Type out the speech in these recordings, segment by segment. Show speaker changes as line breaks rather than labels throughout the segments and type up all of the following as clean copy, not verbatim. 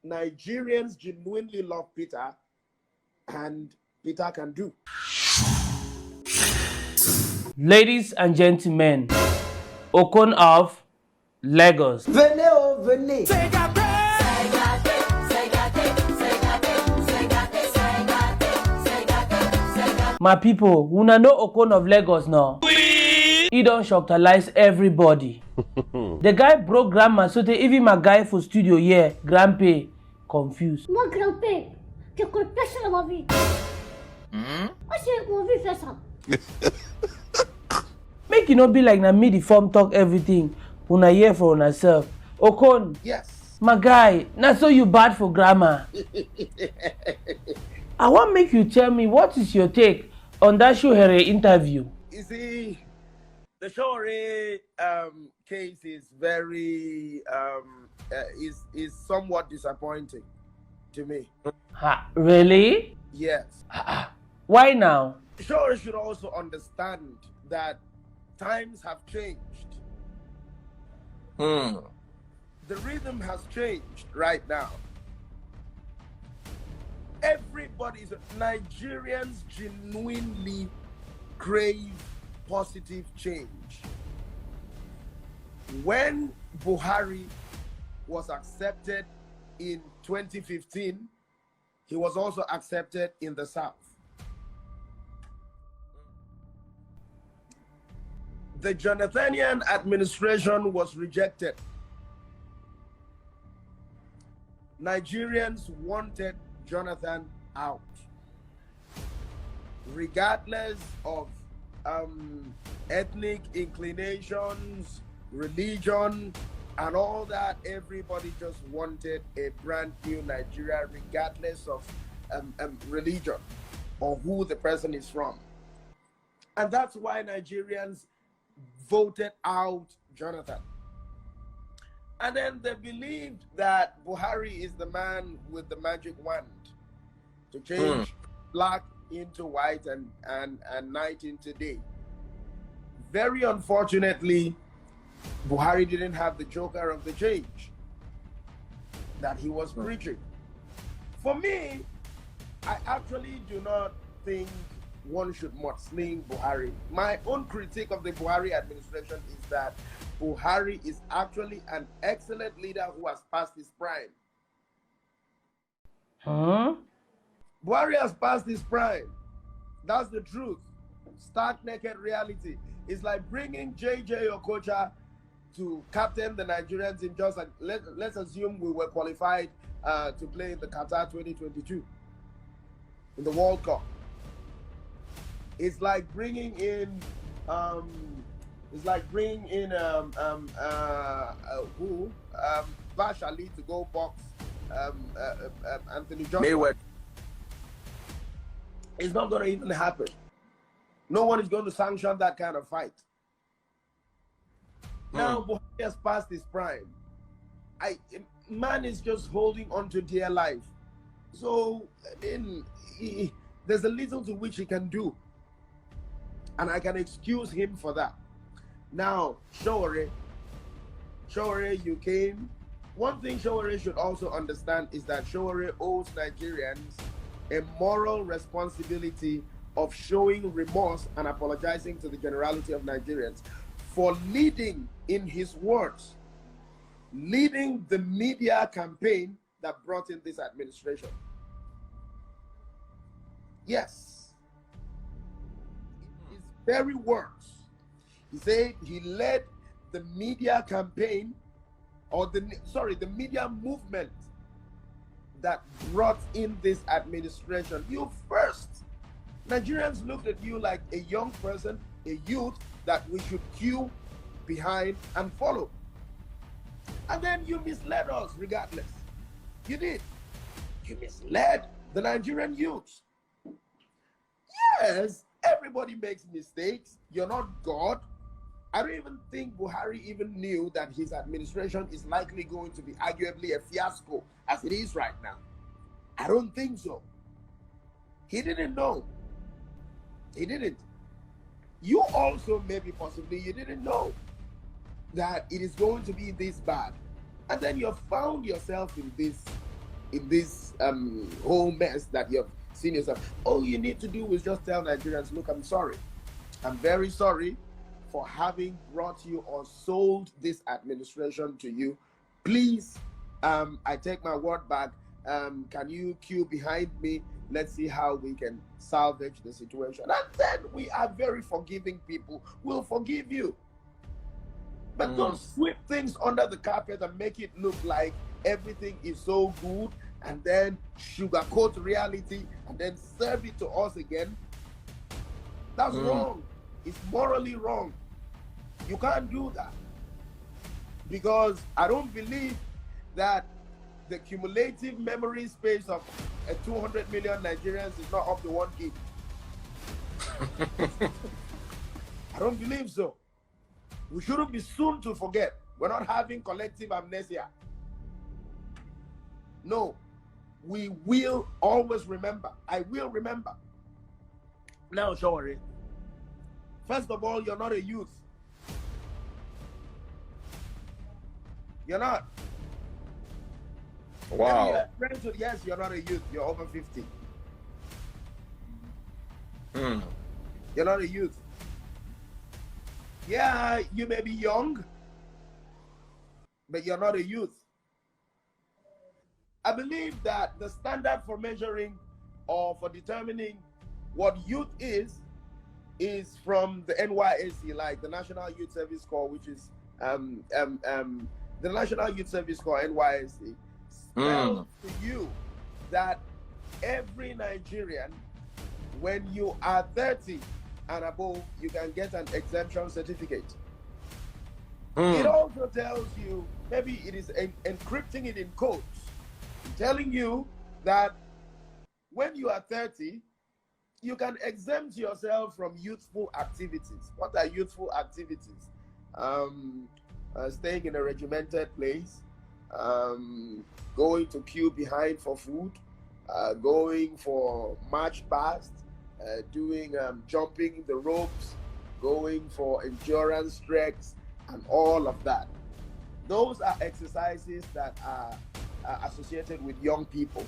Nigerians genuinely love Peter, and Peter can do.
Ladies and gentlemen, Okon of Lagos.
Venez, oh, venez.
My people, una know Okon of Lagos now. He don't shocktalize everybody. The guy broke grandma, so they even my guy for studio here, grandpa, confused.
Moi, grand-père, je connais personne dans ma vie. Moi, j'ai envie de faire ça.
Make it not be like na me the form talk everything. Una hear for una self. Okon,
Yes.
my guy, na so you bad for grammar. I want make you tell me what is your take on that Shohere interview.
You see, the Shore case is very is somewhat disappointing to me.
Ha, really?
Yes.
Why now?
Shore should also understand that times have changed. The rhythm has changed right now. Nigerians genuinely crave positive change. When Buhari was accepted in 2015, he was also accepted in the South. The Jonathanian administration was rejected. Nigerians wanted Jonathan out, regardless of ethnic inclinations, religion, and all that. Everybody just wanted a brand new Nigeria, regardless of religion or who the person is from. And that's why Nigerians voted out Jonathan. And then they believed that Buhari is the man with the magic wand to change black into white and night into day. Very unfortunately, Buhari didn't have the joker of the change that he was preaching. For me, I actually do not think one should mudsling Buhari. My own critique of the Buhari administration is that Buhari is actually an excellent leader who has passed his prime. Buhari has passed his prime. That's the truth. Stark naked reality. It's like bringing JJ Okocha to captain the Nigerians in just like, let's assume we were qualified to play in the Qatar 2022 in the World Cup. It's like bringing in Vash Ali to go box Anthony Joshua. It's not going to even happen. No one is going to sanction that kind of fight. Now Buhari has passed his prime. Man is just holding on to dear life. So there's a little to which he can do. And I can excuse him for that. Now, Shore, you came. One thing Shore should also understand is that Shore owes Nigerians a moral responsibility of showing remorse and apologizing to the generality of Nigerians for leading, in his words, leading the media campaign that brought in this administration. Yes. His very words. He said he led the media campaign, or the media movement that brought in this administration. You first. Nigerians looked at you like a young person, a youth that we should queue behind and follow. And then you misled us regardless. You did. You misled the Nigerian youth. Yes, everybody makes mistakes. You're not God. I don't even think Buhari even knew that his administration is likely going to be arguably a fiasco as it is right now. I don't think so. He didn't know. He didn't. You also, maybe possibly, you didn't know that it is going to be this bad. And then you found yourself in this in this whole mess that you've seen yourself. All you need to do is just tell Nigerians, look, I'm sorry. I'm very sorry for having brought you or sold this administration to you. Please, I take my word back. Can you queue behind me? Let's see how we can salvage the situation. And then we are very forgiving people. We'll forgive you. But don't sweep things under the carpet and make it look like everything is so good and then sugarcoat reality and then serve it to us again. That's wrong. It's morally wrong. You can't do that. Because I don't believe that the cumulative memory space of 200 million Nigerians is not up to 1 gig. I don't believe so. We shouldn't be soon to forget. We're not having collective amnesia. No, we will always remember. I will remember. Now, Shawari, first of all, you're not a youth. You're not.
Wow.
Yes, you're not a youth. You're over 50. You're not a youth. Yeah, you may be young, but you're not a youth. I believe that the standard for measuring or for determining what youth is from the NYSC, like the National Youth Service Corps, which is the National Youth Service Corps, NYSC, spells to you that every Nigerian, when you are 30 and above, you can get an exemption certificate. It also tells you, maybe it is encrypting it in codes, telling you that when you are 30, you can exempt yourself from youthful activities. What are youthful activities? Staying in a regimented place, going to queue behind for food, going for march past, doing jumping the ropes, going for endurance treks, and all of that. Those are exercises that are associated with young people.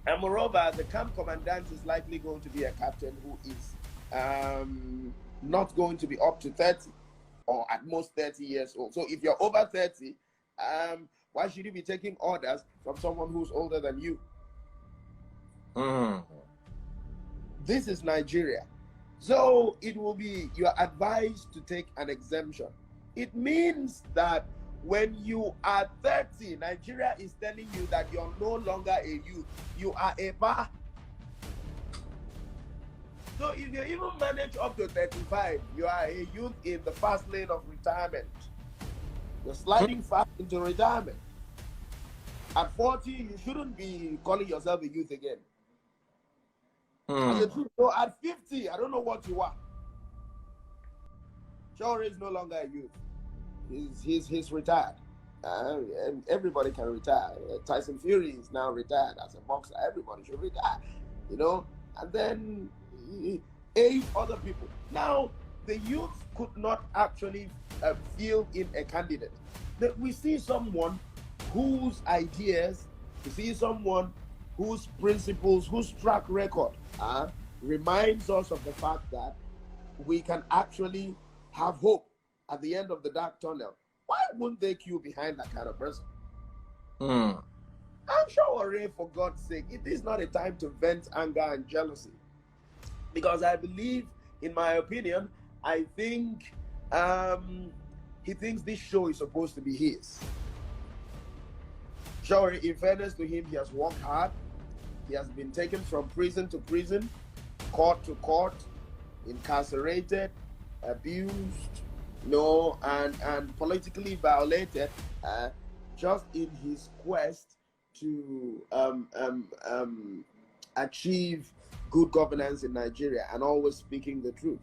And moreover, the camp commandant is likely going to be a captain who is not going to be up to 30 or at most 30 years old. So if you're over 30, why should you be taking orders from someone who's older than you? This is Nigeria. So it will be, you are advised to take an exemption. It means that when you are 30, Nigeria is telling you that you're no longer a youth. You are a bar. So if you even manage up to 35, you are a youth in the fast lane of retirement. You're sliding fast into retirement. At 40, you shouldn't be calling yourself a youth again. So at 50, I don't know what you are. Shaw is no longer a youth. He's retired. And everybody can retire. Tyson Fury is now retired as a boxer. Everybody should retire, you know. And then 8 other people. Now, the youth could not actually field in a candidate. We see someone whose ideas, we see someone whose principles, whose track record reminds us of the fact that we can actually have hope at the end of the dark tunnel. Why wouldn't they queue behind that kind of person? I'm sure, for God's sake, it is not a time to vent anger and jealousy. Because I believe, in my opinion, I think he thinks this show is supposed to be his. Sure, in fairness to him, he has worked hard. He has been taken from prison to prison, court to court, incarcerated, abused, and politically violated, just in his quest to achieve good governance in Nigeria and always speaking the truth.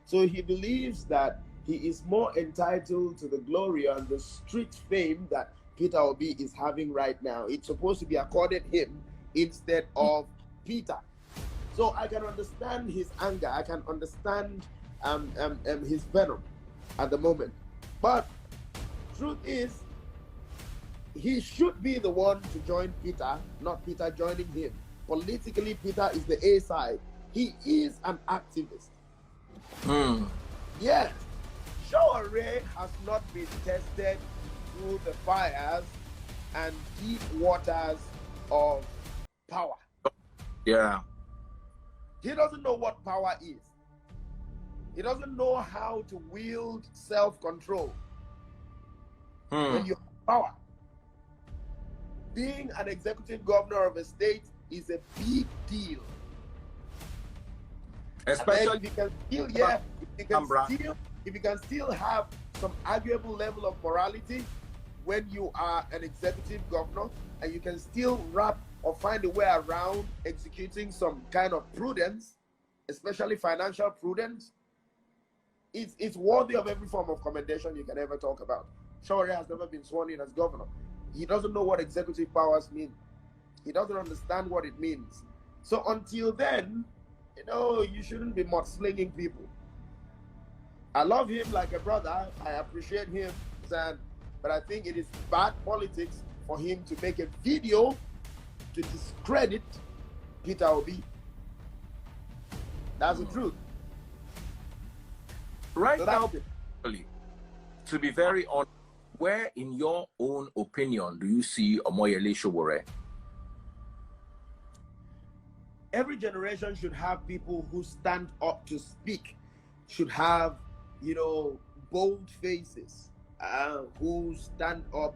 So he believes that he is more entitled to the glory and the street fame that Peter Obi is having right now. It's supposed to be accorded him instead of Peter. So I can understand his anger. I can understand his venom at the moment. But truth is, he should be the one to join Peter, not Peter joining him. Politically, Peter is the A side. He is an activist. Yes, Shawareh has not been tested through the fires and deep waters of power.
Yeah.
He doesn't know what power is. He doesn't know how to wield self-control when you have power. Being an executive governor of a state is a big deal.
Especially
if you can still, if you can still have some arguable level of morality when you are an executive governor, and you can still wrap or find a way around executing some kind of prudence, especially financial prudence, it's worthy of every form of commendation you can ever talk about. Shawareh has never been sworn in as governor. He doesn't know what executive powers mean. He doesn't understand what it means. So until then, you know, you shouldn't be mudslinging people. I love him like a brother. I appreciate him, but I think it is bad politics for him to make a video to discredit Peter Obi. That's the truth.
Right
So
now, to be very honest, where in your own opinion do you see Omoyele Sowore?
Every generation should have people who stand up to speak, should have, you know, bold faces, who stand up,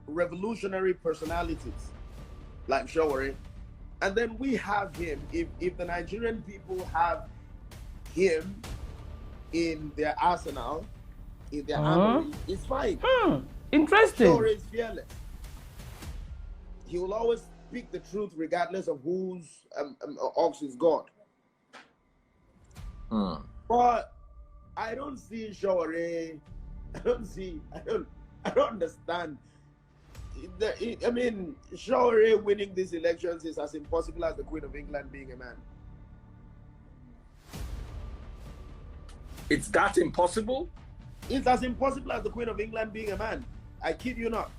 revolutionary personalities like Sowore. And then we have him. If the Nigerian people have him in their arsenal, in their armory, it's fine.
Interesting.
Sowore is fearless. He will always speak the truth regardless of whose ox is God. But I don't see Sowore. I don't understand. I mean, Sowore winning these elections is as impossible as the Queen of England being a man.
It's that impossible?
It's as impossible as the Queen of England being a man. I kid you not.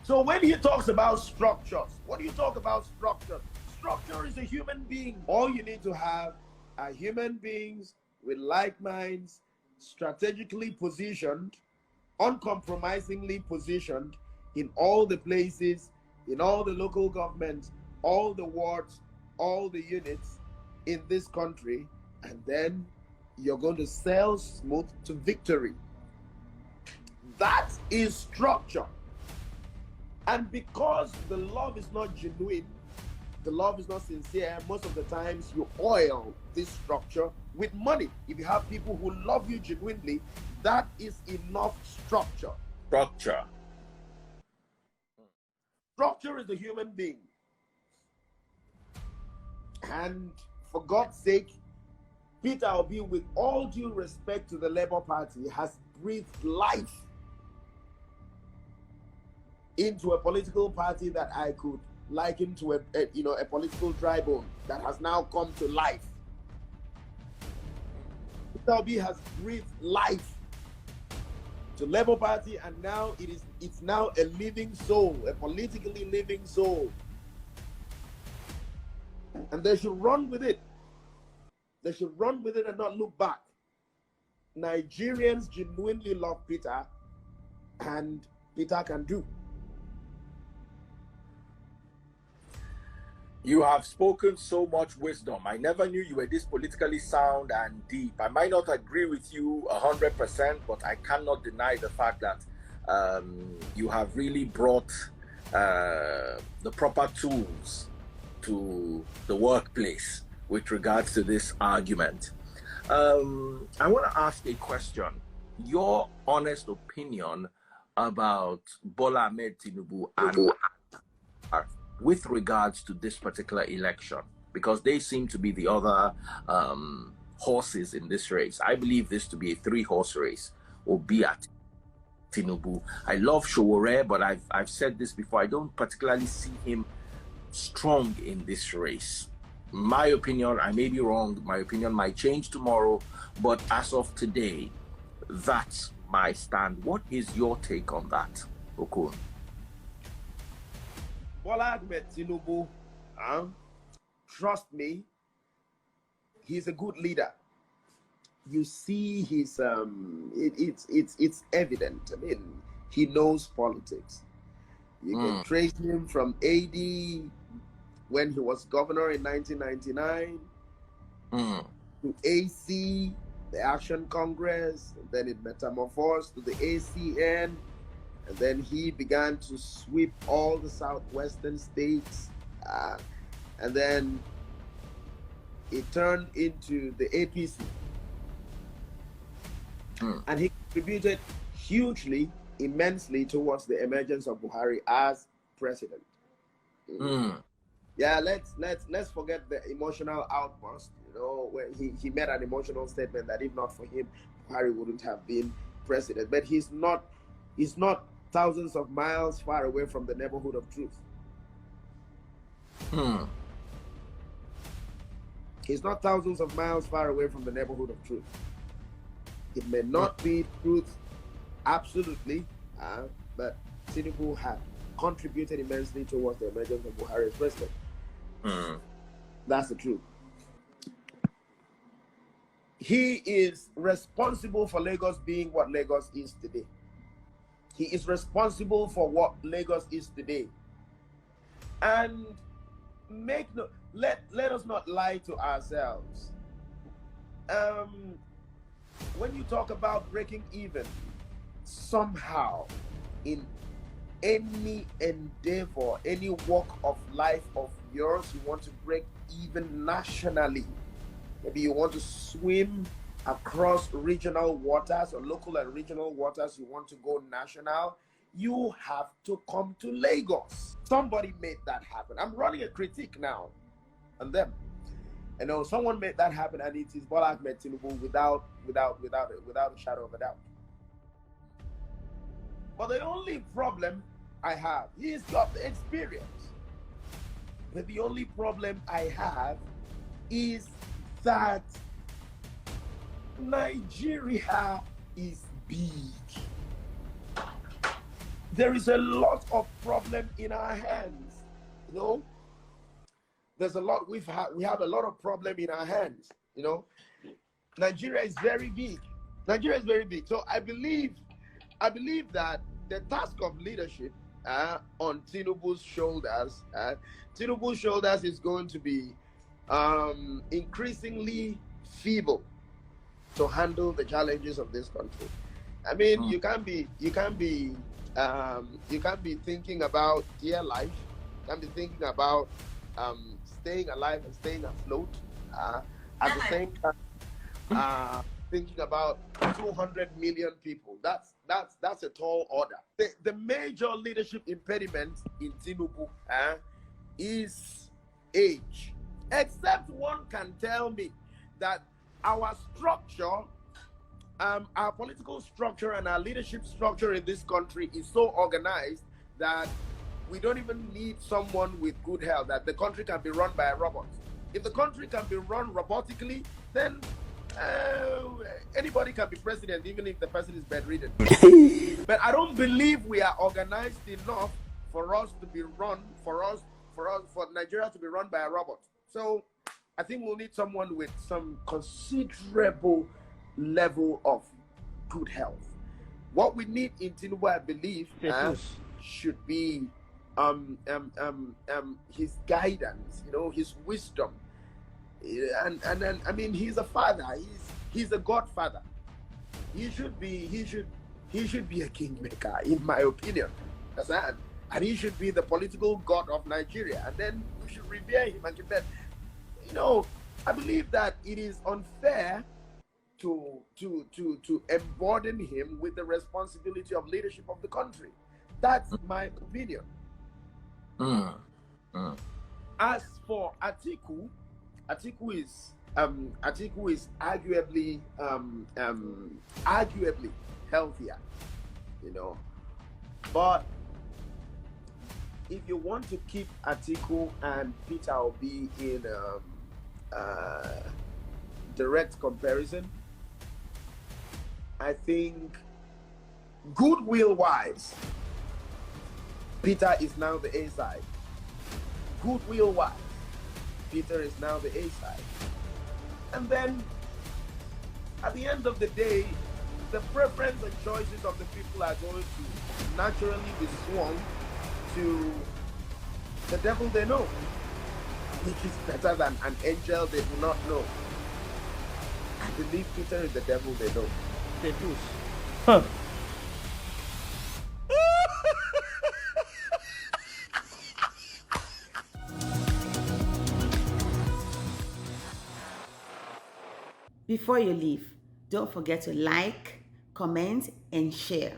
So when he talks about structures, what do you talk about structure? Structure is a human being. All you need to have are human beings with like minds, strategically positioned, uncompromisingly positioned in all the places, in all the local governments, all the wards, all the units in this country, and then you're going to sail smooth to victory. That is structure. And because the love is not genuine, the love is not sincere, most of the times you oil this structure with money. If you have people who love you genuinely, that is enough structure. Structure is a human being. And for God's sake, Peter Obi, with all due respect to the Labour Party, has breathed life into a political party that I could liken to a political dry bone that has now come to life. Peter Obi has breathed life to Labour Party, and now it's now a living soul, a politically living soul. And they should run with it. They should run with it and not look back. Nigerians genuinely love Peter, and Peter can do.
You have spoken so much wisdom. I never knew you were this politically sound and deep. I might not agree with you 100%, but I cannot deny the fact that you have really brought the proper tools to the workplace with regards to this argument. I want to ask a question. Your honest opinion about Bola Ahmed Tinubu and with regards to this particular election, because they seem to be the other horses in this race. I believe this to be a 3-horse race, Obi at Tinubu. I love Sowore, but I've said this before. I don't particularly see him strong in this race. My opinion, I may be wrong. My opinion might change tomorrow, but as of today, that's my stand. What is your take on that, Okon?
Bola Ahmed Tinubu, trust me, he's a good leader. You see his it's evident. I mean, he knows politics. You can trace him from AD when he was governor in 1999 to AC, the Action Congress, and then it metamorphosed to the ACN, and then he began to sweep all the southwestern states, and then it turned into the APC. And he contributed hugely, immensely towards the emergence of Buhari as president. Yeah, let's forget the emotional outburst. You know, when he made an emotional statement that if not for him, Buhari wouldn't have been president. But he's not thousands of miles far away from the neighborhood of truth. He's not thousands of miles far away from the neighborhood of truth. It may not be truth absolutely, but Tinubu had contributed immensely towards the emergence of Buhari as president. That's the truth. He is responsible for Lagos being what Lagos is today. He is responsible for what Lagos is today. And let us not lie to ourselves. When you talk about breaking even, somehow in any endeavor, any walk of life of yours, you want to break even nationally. Maybe you want to swim across regional waters or local and regional waters, you want to go national, you have to come to Lagos. Somebody made that happen. I'm running a critique now on them. You know, someone made that happen, and it is Bola Ahmed Tinubu without a shadow of a doubt. But the only problem I have, he's got the experience. But the only problem I have is that Nigeria is big. There is a lot of problem in our hands, you know. There's a lot we have a lot of problem in our hands, you know. Nigeria is very big. Nigeria is very big. So I believe that the task of leadership on Tinubu's shoulders, is going to be increasingly feeble to handle the challenges of this country. I mean, you can't be thinking about dear life. You can't be thinking about staying alive and staying afloat at the same time thinking about 200 million people. That's a tall order. The major leadership impediment in Tinubu is age. Except one can tell me that our structure, our political structure and our leadership structure in this country is so organized that we don't even need someone with good health, that the country can be run by a robot. If the country can be run robotically, then anybody can be president, even if the person is bedridden. But I don't believe we are organized enough for us to be run, for Nigeria to be run by a robot. So I think we'll need someone with some considerable level of good health. What we need in Tinubu, I believe, should be his guidance, you know, his wisdom, and I mean, he's a father. He's a godfather. He should be a kingmaker, in my opinion. And he should be the political god of Nigeria. And then we should revere him and give that. You know, I believe that it is unfair to emburden him with the responsibility of leadership of the country. That's my opinion. As for Atiku is arguably healthier, you know. But if you want to keep Atiku and Peter Obi in direct comparison, I think Goodwill wise, Peter is now the A side. Goodwill wise, Peter is now the A side. And then at the end of the day, the preference and choices of the people are going to naturally be swung to the devil they know, which is better than an angel they do not know. I believe Peter is the devil they know.
They do. Huh.
Before you leave, don't forget to like, comment, and share.